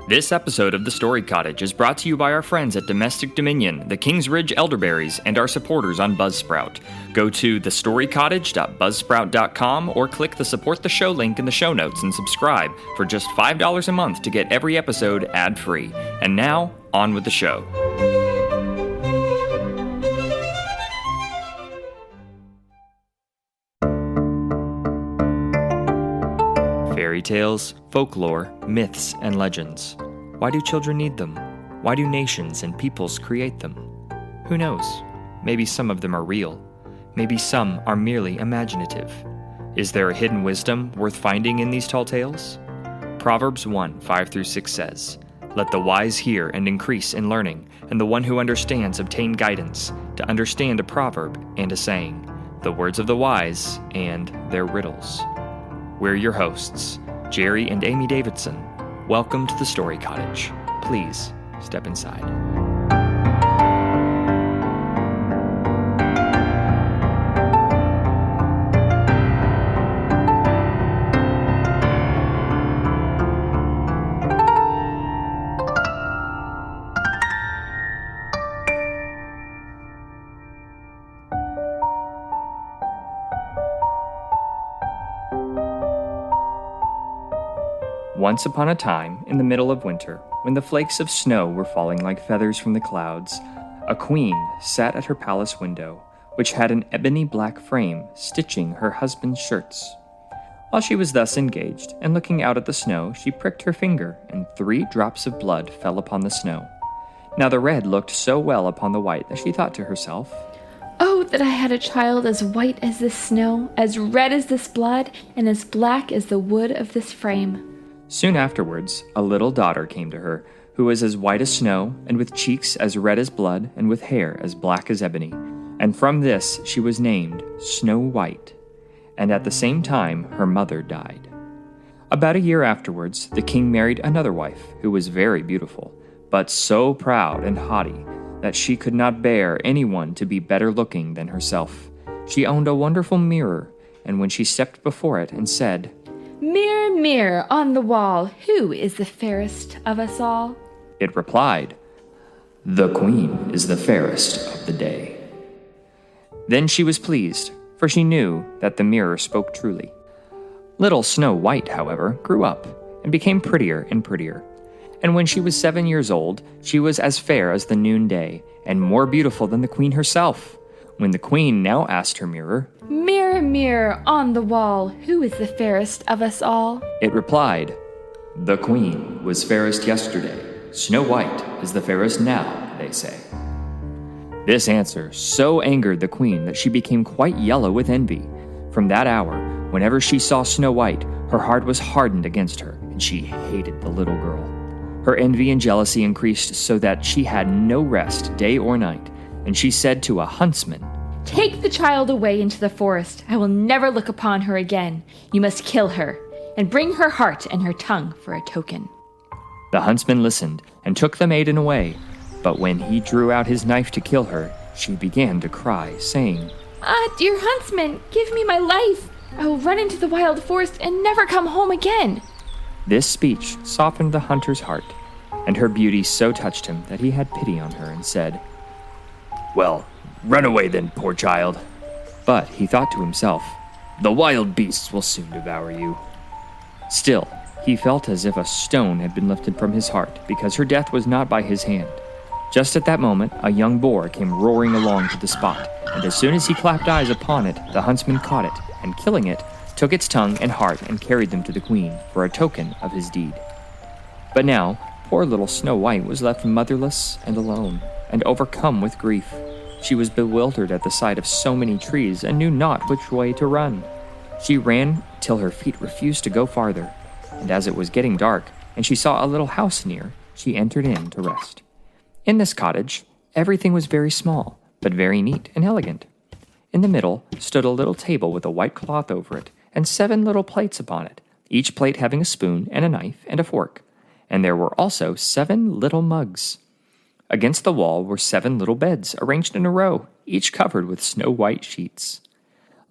This episode of the Story Cottage is brought to you by our friends at Domestic Dominion, the Kings Ridge Elderberries, and our supporters on Buzzsprout. Go to thestorycottage.buzzsprout.com or click the Support the Show link in the show notes and subscribe for just $5 a month to get every episode ad-free. And now, on with the show. Fairy tales, folklore, myths, and legends. Why do children need them? Why do nations and peoples create them? Who knows? Maybe some of them are real. Maybe some are merely imaginative. Is there a hidden wisdom worth finding in these tall tales? Proverbs 1:5-6 says, "Let the wise hear and increase in learning, and the one who understands obtain guidance, to understand a proverb and a saying, the words of the wise and their riddles." We're your hosts, Jerry and Amy Davidson. Welcome to the Story Cottage. Please step inside. Once upon a time, in the middle of winter, when the flakes of snow were falling like feathers from the clouds, a queen sat at her palace window, which had an ebony black frame, stitching her husband's shirts. While she was thus engaged, and looking out at the snow, she pricked her finger, and 3 drops of blood fell upon the snow. Now the red looked so well upon the white that she thought to herself, "Oh, that I had a child as white as this snow, as red as this blood, and as black as the wood of this frame." Soon afterwards, a little daughter came to her, who was as white as snow, and with cheeks as red as blood, and with hair as black as ebony. And from this she was named Snow White. And at the same time her mother died. About a year afterwards, the king married another wife, who was very beautiful, but so proud and haughty that she could not bear anyone to be better looking than herself. She owned a wonderful mirror, and when she stepped before it and said, "Mirror, mirror on the wall, who is the fairest of us all?" it replied, "The queen is the fairest of the day." Then she was pleased, for she knew that the mirror spoke truly. Little Snow White, however, grew up and became prettier and prettier. And when she was 7 years old, she was as fair as the noonday, and more beautiful than the queen herself. When the queen now asked her mirror, "Mirror, mirror on the wall, who is the fairest of us all?" it replied, "The queen was fairest yesterday. Snow White is the fairest now, they say." This answer so angered the queen that she became quite yellow with envy. From that hour, whenever she saw Snow White, her heart was hardened against her, and she hated the little girl. Her envy and jealousy increased so that she had no rest day or night, and she said to a huntsman, "Take the child away into the forest. I will never look upon her again. You must kill her, and bring her heart and her tongue for a token." The huntsman listened and took the maiden away, but when he drew out his knife to kill her, she began to cry, saying, "Ah, dear huntsman, give me my life. I will run into the wild forest and never come home again." This speech softened the hunter's heart, and her beauty so touched him that he had pity on her and said, "Well, run away then, poor child." But he thought to himself, "The wild beasts will soon devour you." Still, he felt as if a stone had been lifted from his heart, because her death was not by his hand. Just at that moment, a young boar came roaring along to the spot, and as soon as he clapped eyes upon it, the huntsman caught it, and killing it, took its tongue and heart and carried them to the queen for a token of his deed. But now, poor little Snow White was left motherless and alone, and overcome with grief. She was bewildered at the sight of so many trees and knew not which way to run. She ran till her feet refused to go farther, and as it was getting dark and she saw a little house near, she entered in to rest. In this cottage, everything was very small, but very neat and elegant. In the middle stood a little table with a white cloth over it, and 7 little plates upon it, each plate having a spoon and a knife and a fork, and there were also 7 little mugs. Against the wall were 7 little beds arranged in a row, each covered with snow-white sheets.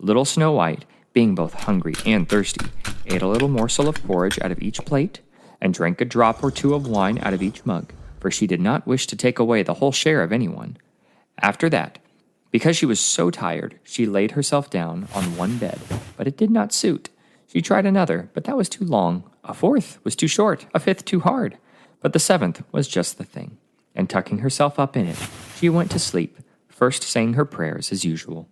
Little Snow White, being both hungry and thirsty, ate a little morsel of porridge out of each plate, and drank a drop or two of wine out of each mug, for she did not wish to take away the whole share of anyone. After that, because she was so tired, she laid herself down on one bed, but it did not suit. She tried another, but that was too long. A fourth was too short, a fifth too hard. But the seventh was just the thing, and tucking herself up in it, she went to sleep, first saying her prayers as usual.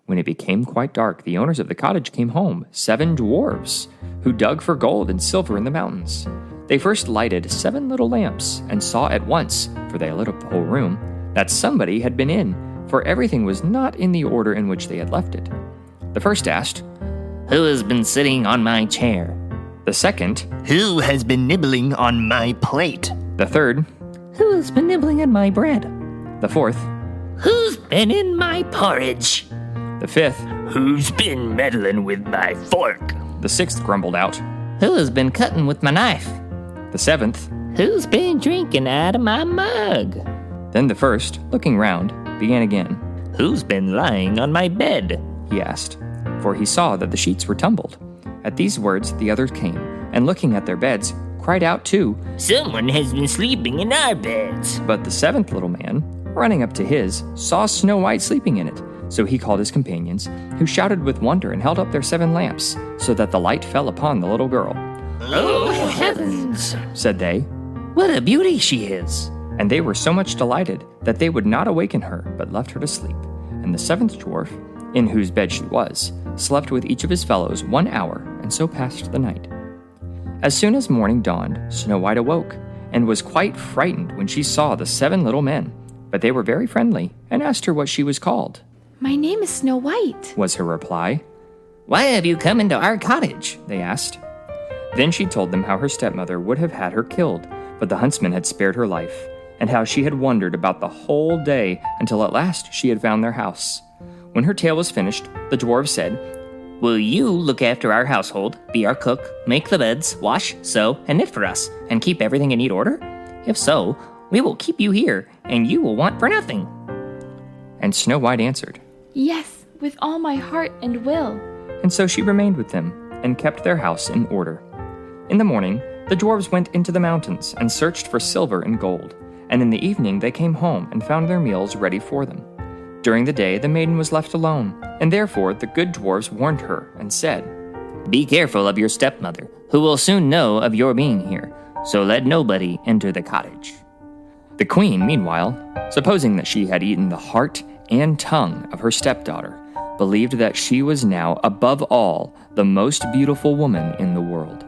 When it became quite dark, the owners of the cottage came home, 7 dwarfs, who dug for gold and silver in the mountains. They first lighted 7 little lamps, and saw at once, for they lit up the whole room, that somebody had been in, for everything was not in the order in which they had left it. The first asked, "Who has been sitting on my chair?" The second, "Who has been nibbling on my plate?" the third, "Who has been nibbling at my bread?" the fourth, "Who's been in my porridge?" the fifth, "Who's been meddling with my fork?" the sixth grumbled out, "Who has been cutting with my knife?" the seventh, "Who's been drinking out of my mug?" then the first, looking round, began again. "Who's been lying on my bed?" he asked, for he saw that the sheets were tumbled. At these words the others came, and looking at their beds, cried out too. "Someone has been sleeping in our beds." But the seventh little man, running up to his, saw Snow White sleeping in it. So he called his companions, who shouted with wonder and held up their 7 lamps, so that the light fell upon the little girl. "Oh, heavens," said they, "what a beauty she is!" and they were so much delighted that they would not awaken her, but left her to sleep. And the 7th dwarf, in whose bed she was, slept with each of his fellows 1 hour, and so passed the night. As soon as morning dawned, Snow White awoke, and was quite frightened when she saw the 7 little men. But they were very friendly, and asked her what she was called. My name is Snow White, Was her reply. "Why have you come into our cottage?" They asked. Then she told them how her stepmother would have had her killed, but the huntsman had spared her life, and how she had wandered about the whole day until at last she had found their house. When her tale was finished, the dwarves said, "Will you look after our household, be our cook, make the beds, wash, sew, and knit for us, and keep everything in neat order? If so, we will keep you here, and you will want for nothing." And Snow White answered. Yes, with all my heart and will. And so she remained with them, and kept their house in order. In the morning, the dwarves went into the mountains, and searched for silver and gold. And in the evening they came home, and found their meals ready for them. During the day the maiden was left alone, and therefore the good dwarves warned her, and said, "Be careful of your stepmother, who will soon know of your being here, so let nobody enter the cottage." The queen, meanwhile, supposing that she had eaten the heart and tongue of her stepdaughter, believed that she was now, above all, the most beautiful woman in the world.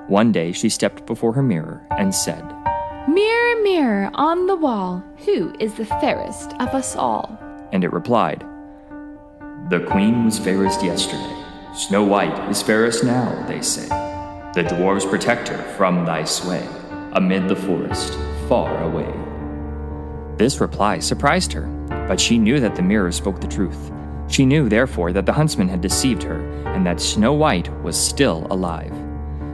One day she stepped before her mirror and said, Mirror, mirror on the wall, who is the fairest of us all? And it replied, "The queen was fairest yesterday. Snow White is fairest now, they say. The dwarves protect her from thy sway, amid the forest, far away." This reply surprised her, but she knew that the mirror spoke the truth. She knew, therefore, that the huntsman had deceived her, and that Snow White was still alive.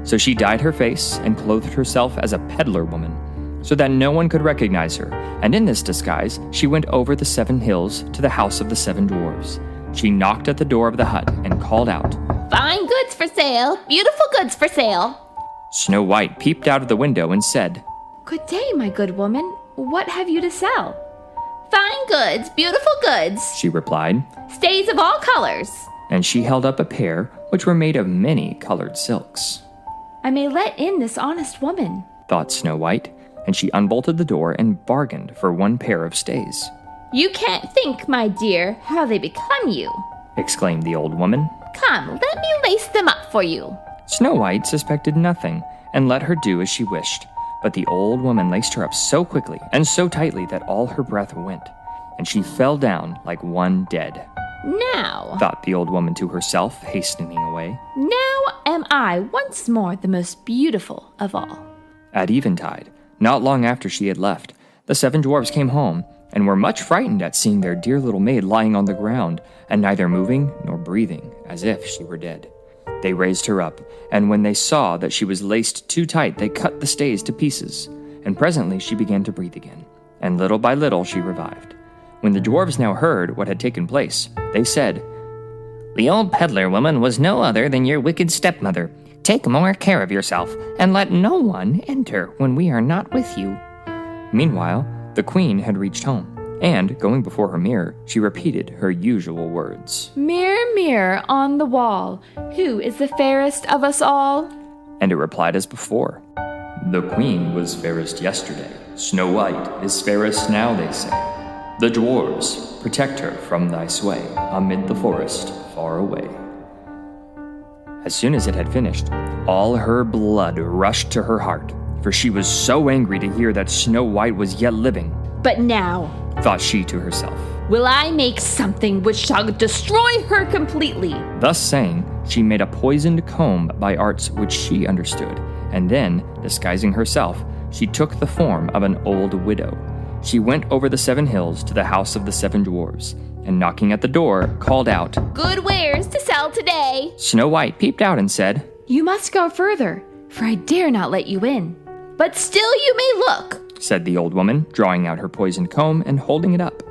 So she dyed her face and clothed herself as a peddler woman, so that no one could recognize her, and in this disguise she went over the 7 hills to the house of the 7 dwarves. She knocked at the door of the hut and called out, Fine goods for sale, beautiful goods for sale. Snow White peeped out of the window and said, Good day, my good woman. What have you to sell? Fine goods, beautiful goods, she replied, stays of all colors. and she held up a pair which were made of many colored silks. I may let in this honest woman, Thought Snow White, and she unbolted the door and bargained for 1 pair of stays. You can't think, my dear, how they become you. Exclaimed the old woman. Come, let me lace them up for you. Snow White suspected nothing, and let her do as she wished. But the old woman laced her up so quickly and so tightly that all her breath went, and she fell down like one dead. Now Thought the old woman to herself, hastening away. am I once more the most beautiful of all. At eventide, not long after she had left, the 7 dwarfs came home, and were much frightened at seeing their dear little maid lying on the ground, and neither moving nor breathing, as if she were dead. They raised her up, and when they saw that she was laced too tight, they cut the stays to pieces, and presently she began to breathe again, and little by little she revived. When the dwarves now heard what had taken place, they said, "The old peddler woman was no other than your wicked stepmother, Take more care of yourself, and let no one enter when we are not with you." Meanwhile, the queen had reached home, and, going before her mirror, she repeated her usual words. Mirror, mirror on the wall, who is the fairest of us all? And it replied as before. "The queen was fairest yesterday. Snow White is fairest now, they say. The dwarfs protect her from thy sway, amid the forest far away." As soon as it had finished, all her blood rushed to her heart, for she was so angry to hear that Snow White was yet living. But now Thought she to herself. will I make something which shall destroy her completely. Thus saying, she made a poisoned comb by arts which she understood, and then, disguising herself, she took the form of an old widow. She went over the 7 hills to the house of the 7 dwarves, and knocking at the door, called out. Good wares to sell today. Snow White peeped out and said, You must go further, for I dare not let you in. But still you may look. said the old woman, drawing out her poisoned comb and holding it up.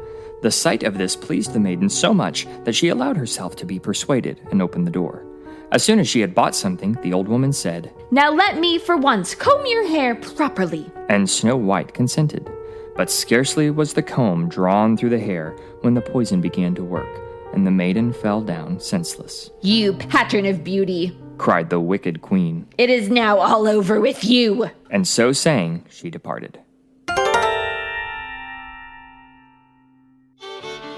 The sight of this pleased the maiden so much that she allowed herself to be persuaded and opened the door. As soon as she had bought something, the old woman said, Now let me for once comb your hair properly. and Snow White consented. But scarcely was the comb drawn through the hair when the poison began to work, and the maiden fell down senseless. You pattern of beauty. Cried the wicked queen, It is now all over with you. and so saying, she departed.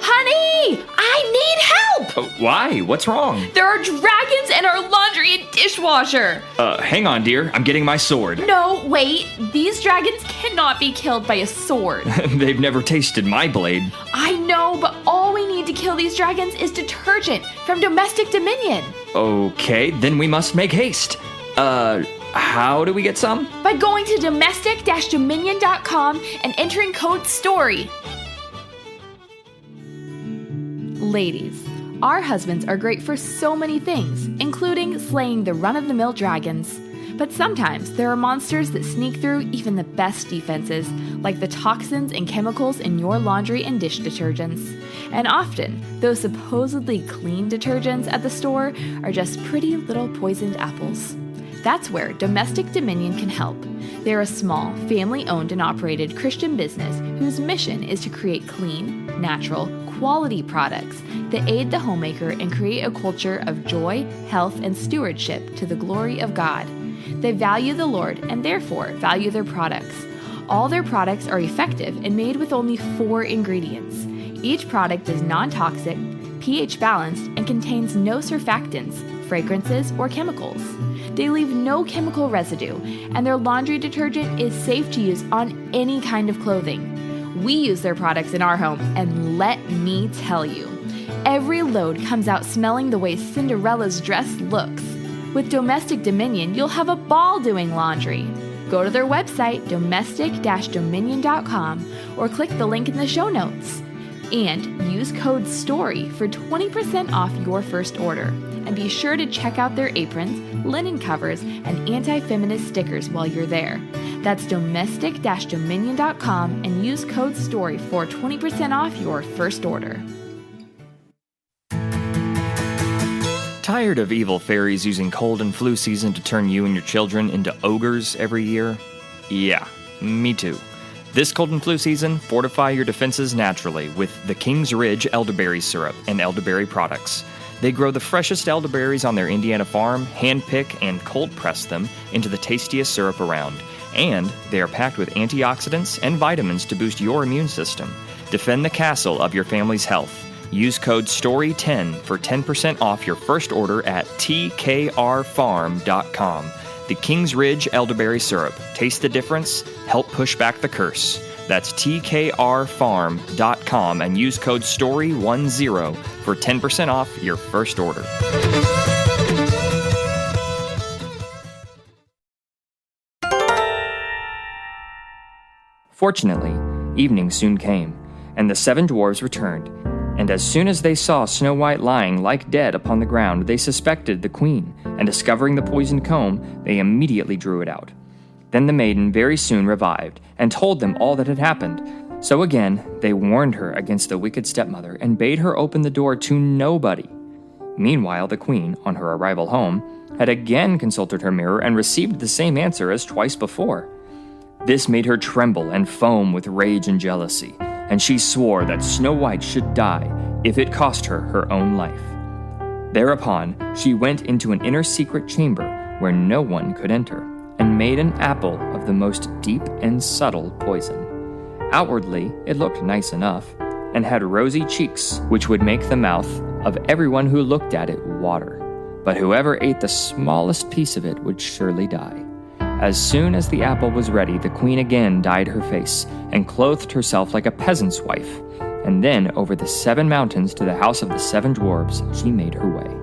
Honey, I need help! Why? What's wrong? There are dragons in our laundry and dishwasher. Hang on, dear. I'm getting my sword. No, wait. These dragons cannot be killed by a sword. They've never tasted my blade. I know, but all we need to kill these dragons is detergent from Domestic Dominion. Okay, then we must make haste. How do we get some? By going to domestic-dominion.com and entering code STORY. Ladies, our husbands are great for so many things, including slaying the run-of-the-mill dragons. But sometimes there are monsters that sneak through even the best defenses, like the toxins and chemicals in your laundry and dish detergents. And often, those supposedly clean detergents at the store are just pretty little poisoned apples. That's where Domestic Dominion can help. They're a small, family-owned and operated Christian business whose mission is to create clean, natural, quality products that aid the homemaker and create a culture of joy, health, and stewardship to the glory of God. They value the Lord and therefore value their products. All their products are effective and made with only 4 ingredients. Each product is non-toxic, pH balanced, and contains no surfactants, fragrances, or chemicals. They leave no chemical residue, and their laundry detergent is safe to use on any kind of clothing. We use their products in our home, and let me tell you, every load comes out smelling the way Cinderella's dress looks. With Domestic Dominion, you'll have a ball doing laundry. Go to their website, domestic-dominion.com, or click the link in the show notes. And use code STORY for 20% off your first order. And be sure to check out their aprons, linen covers, and anti-feminist stickers while you're there. That's domestic-dominion.com and use code STORY for 20% off your first order. Tired of evil fairies using cold and flu season to turn you and your children into ogres every year? Yeah, me too. This cold and flu season, fortify your defenses naturally with the King's Ridge elderberry syrup and elderberry products. They grow the freshest elderberries on their Indiana farm, hand-pick and cold-press them into the tastiest syrup around. And they are packed with antioxidants and vitamins to boost your immune system. Defend the castle of your family's health. Use code STORY10 for 10% off your first order at tkrfarm.com. The King's Ridge elderberry syrup. Taste the difference. Help push back the curse. That's tkrfarm.com and use code STORY10 for 10% off your first order. Fortunately, evening soon came, and the 7 dwarves returned. And as soon as they saw Snow White lying like dead upon the ground, they suspected the queen, and discovering the poisoned comb, they immediately drew it out. Then the maiden very soon revived, and told them all that had happened. So again, they warned her against the wicked stepmother, and bade her open the door to nobody. Meanwhile, the queen, on her arrival home, had again consulted her mirror and received the same answer as twice before. This made her tremble and foam with rage and jealousy, and she swore that Snow White should die if it cost her her own life. Thereupon, she went into an inner secret chamber where no one could enter, and made an apple of the most deep and subtle poison. Outwardly, it looked nice enough, and had rosy cheeks, which would make the mouth of everyone who looked at it water. But whoever ate the smallest piece of it would surely die. As soon as the apple was ready, the queen again dyed her face, and clothed herself like a peasant's wife. And then over the 7 mountains to the house of the 7 dwarfs she made her way.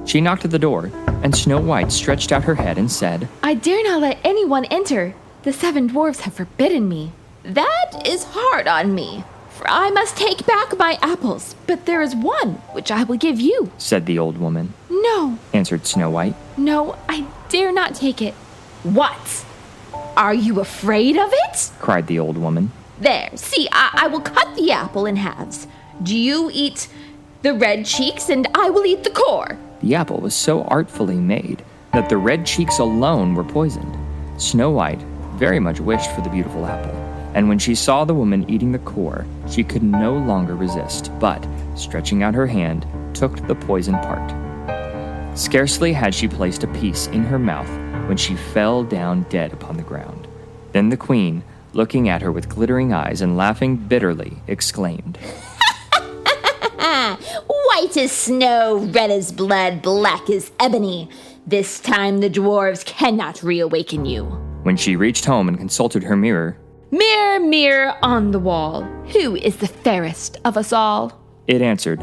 She knocked at the door, and Snow White stretched out her head and said, I dare not let anyone enter. The 7 dwarfs have forbidden me. That is hard on me, for I must take back my apples. But there is one which I will give you, said the old woman. No, Answered Snow White. no, I dare not take it. What? Are you afraid of it? Cried the old woman. There, see, I will cut the apple in halves. Do you eat the red cheeks, and I will eat the core. The apple was so artfully made that the red cheeks alone were poisoned. Snow White very much wished for the beautiful apple, and when she saw the woman eating the core, she could no longer resist, but, stretching out her hand, took the poisoned part. Scarcely had she placed a piece in her mouth when she fell down dead upon the ground. Then the queen, looking at her with glittering eyes and laughing bitterly, exclaimed, White as snow, red as blood, black as ebony. This time the dwarves cannot reawaken you. When she reached home and consulted her mirror, Mirror, mirror on the wall, who is the fairest of us all? it answered,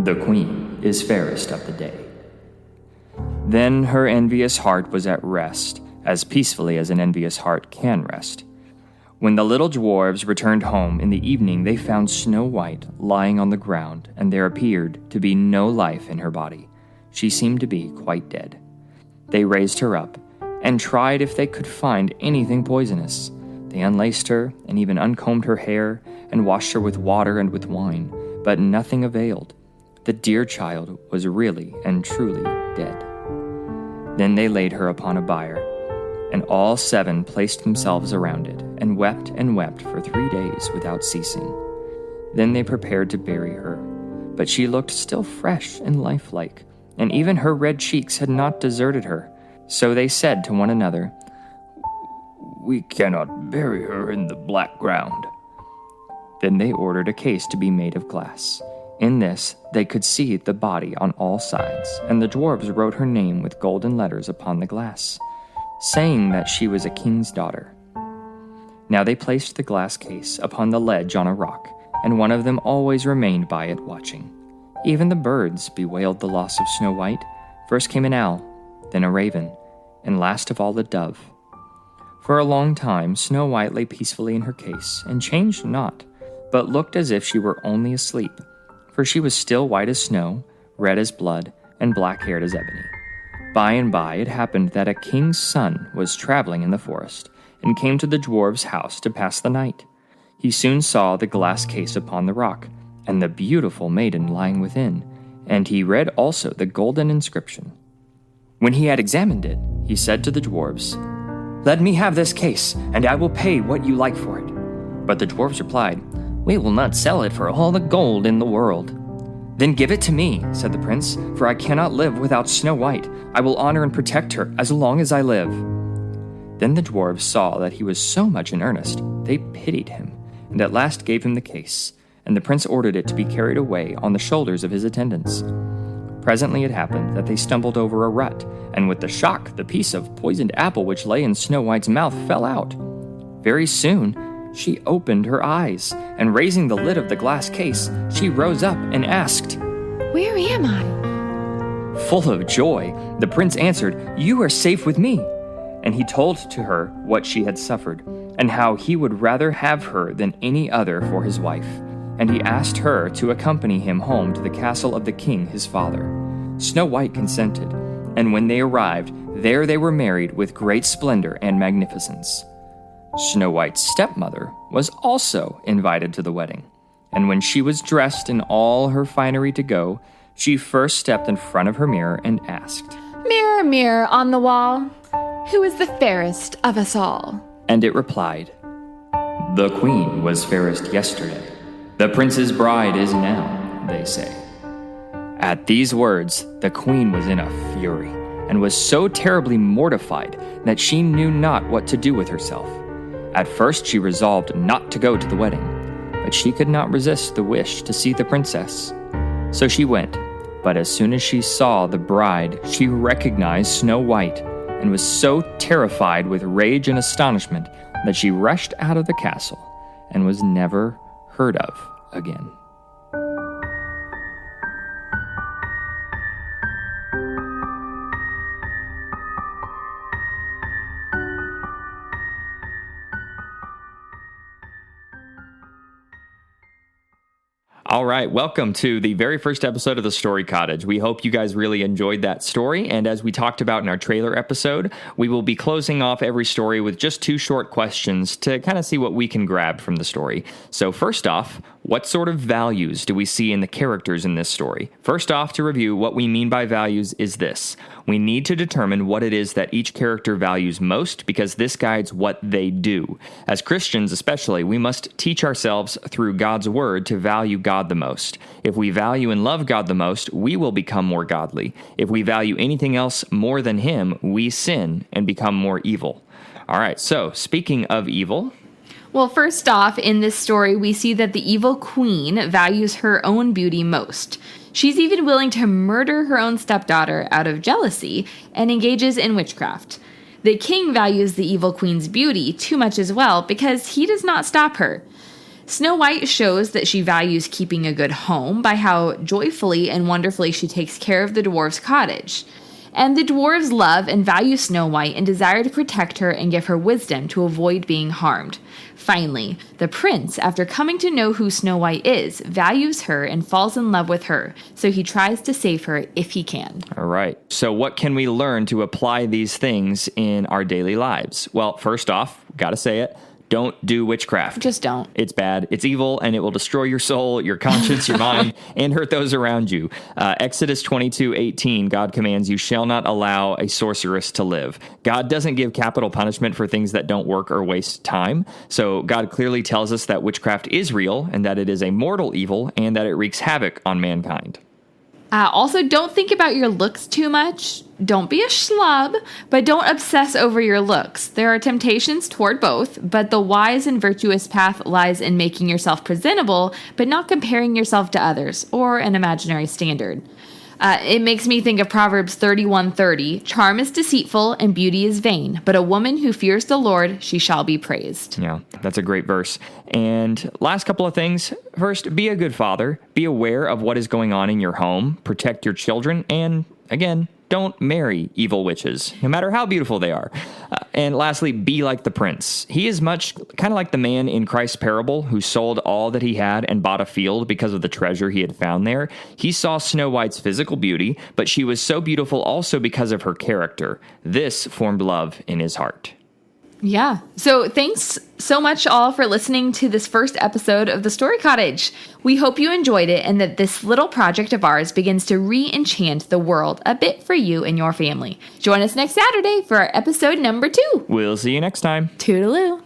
The queen is fairest of the day. Then her envious heart was at rest, as peacefully as an envious heart can rest. When the little dwarves returned home in the evening, they found Snow White lying on the ground, and there appeared to be no life in her body. She seemed to be quite dead. They raised her up, and tried if they could find anything poisonous. They unlaced her, and even uncombed her hair, and washed her with water and with wine, but nothing availed. The dear child was really and truly dead. Then they laid her upon a bier, and all 7 placed themselves around it, and wept for 3 days without ceasing. Then they prepared to bury her, but she looked still fresh and lifelike, and even her red cheeks had not deserted her. So they said to one another, We cannot bury her in the black ground. Then they ordered a case to be made of glass. In this they could see the body on all sides, and the dwarves wrote her name with golden letters upon the glass, saying that she was a king's daughter. Now they placed the glass case upon the ledge on a rock, and one of them always remained by it watching. Even the birds bewailed the loss of Snow White. First came an owl, then a raven, and last of all a dove. For a long time Snow White lay peacefully in her case, and changed not, but looked as if she were only asleep, for she was still white as snow, red as blood, and black-haired as ebony. By and by it happened that a king's son was traveling in the forest, and came to the dwarf's house to pass the night. He soon saw the glass case upon the rock, and the beautiful maiden lying within, and he read also the golden inscription. When he had examined it, he said to the dwarves, Let me have this case, and I will pay what you like for it. But the dwarves replied, We will not sell it for all the gold in the world. Then give it to me, said the prince, for I cannot live without Snow White. I will honor and protect her as long as I live. Then the dwarves saw that he was so much in earnest, they pitied him, and at last gave him the case, and the prince ordered it to be carried away on the shoulders of his attendants. Presently it happened that they stumbled over a rut, and with the shock the piece of poisoned apple which lay in Snow White's mouth fell out. Very soon she opened her eyes, and raising the lid of the glass case, she rose up and asked, Where am I? Full of joy, the prince answered, You are safe with me. And he told to her what she had suffered, and how he would rather have her than any other for his wife. And he asked her to accompany him home to the castle of the king his father. Snow White consented, and when they arrived, there they were married with great splendor and magnificence. Snow White's stepmother was also invited to the wedding, and when she was dressed in all her finery to go, she first stepped in front of her mirror and asked, Mirror, mirror on the wall, who is the fairest of us all? And it replied, "The queen was fairest yesterday. The prince's bride is now," they say. At these words, the queen was in a fury, and was so terribly mortified that she knew not what to do with herself. At first she resolved not to go to the wedding, but she could not resist the wish to see the princess. So she went, but as soon as she saw the bride, she recognized Snow White, and was so terrified with rage and astonishment that she rushed out of the castle, and was never heard of again. All right, welcome to the very first episode of the Story Cottage. We hope you guys really enjoyed that story, and as we talked about in our trailer episode, we will be closing off every story with just 2 short questions to kind of see what we can grab from the story. So first off, what sort of values do we see in the characters in this story? First off, to review, what we mean by values is this. We need to determine what it is that each character values most, because this guides what they do. As Christians especially, we must teach ourselves through God's word to value God the most. If we value and love God the most, we will become more godly. If we value anything else more than Him, we sin and become more evil. All right, so speaking of evil... Well, first off, in this story, we see that the evil queen values her own beauty most. She's even willing to murder her own stepdaughter out of jealousy and engages in witchcraft. The king values the evil queen's beauty too much as well because he does not stop her. Snow White shows that she values keeping a good home by how joyfully and wonderfully she takes care of the dwarf's cottage. And the dwarves love and value Snow White and desire to protect her and give her wisdom to avoid being harmed. Finally, the prince, after coming to know who Snow White is, values her and falls in love with her, so he tries to save her if he can. All right. So what can we learn to apply these things in our daily lives? Well, first off, gotta say it, don't do witchcraft. Just don't. It's bad, it's evil, and it will destroy your soul, your conscience, your mind, and hurt those around you. Exodus 22:18, God commands, "You shall not allow a sorceress to live." God doesn't give capital punishment for things that don't work or waste time. So God clearly tells us that witchcraft is real, and that it is a mortal evil, and that it wreaks havoc on mankind. Also, don't think about your looks too much. Don't be a schlub, but don't obsess over your looks. There are temptations toward both, but the wise and virtuous path lies in making yourself presentable, but not comparing yourself to others or an imaginary standard. It makes me think of Proverbs 31:30. Charm is deceitful and beauty is vain, but a woman who fears the Lord, she shall be praised. Yeah, that's a great verse. And last couple of things. First, be a good father. Be aware of what is going on in your home. Protect your children. And again, don't marry evil witches, no matter how beautiful they are. And lastly, be like the prince. He is much kind of like the man in Christ's parable who sold all that he had and bought a field because of the treasure he had found there. He saw Snow White's physical beauty, but she was so beautiful also because of her character. This formed love in his heart. Yeah. So thanks so much all for listening to this first episode of the Story Cottage. We hope you enjoyed it and that this little project of ours begins to re-enchant the world a bit for you and your family. Join us next Saturday for our episode number 2. We'll see you next time. Toodaloo.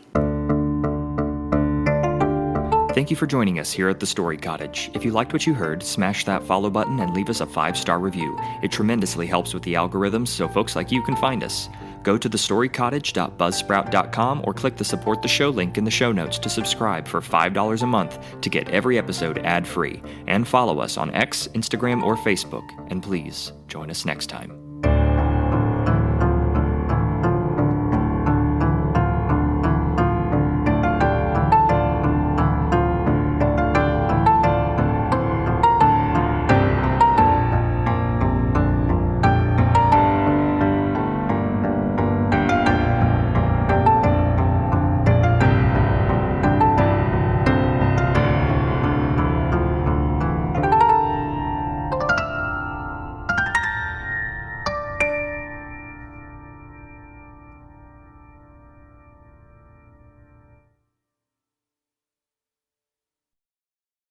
Thank you for joining us here at the Story Cottage. If you liked what you heard, smash that follow button and leave us a 5-star review. It tremendously helps with the algorithms so folks like you can find us. Go to thestorycottage.buzzsprout.com or click the support the show link in the show notes to subscribe for $5 a month to get every episode ad-free. And follow us on X, Instagram, or Facebook. And please, join us next time.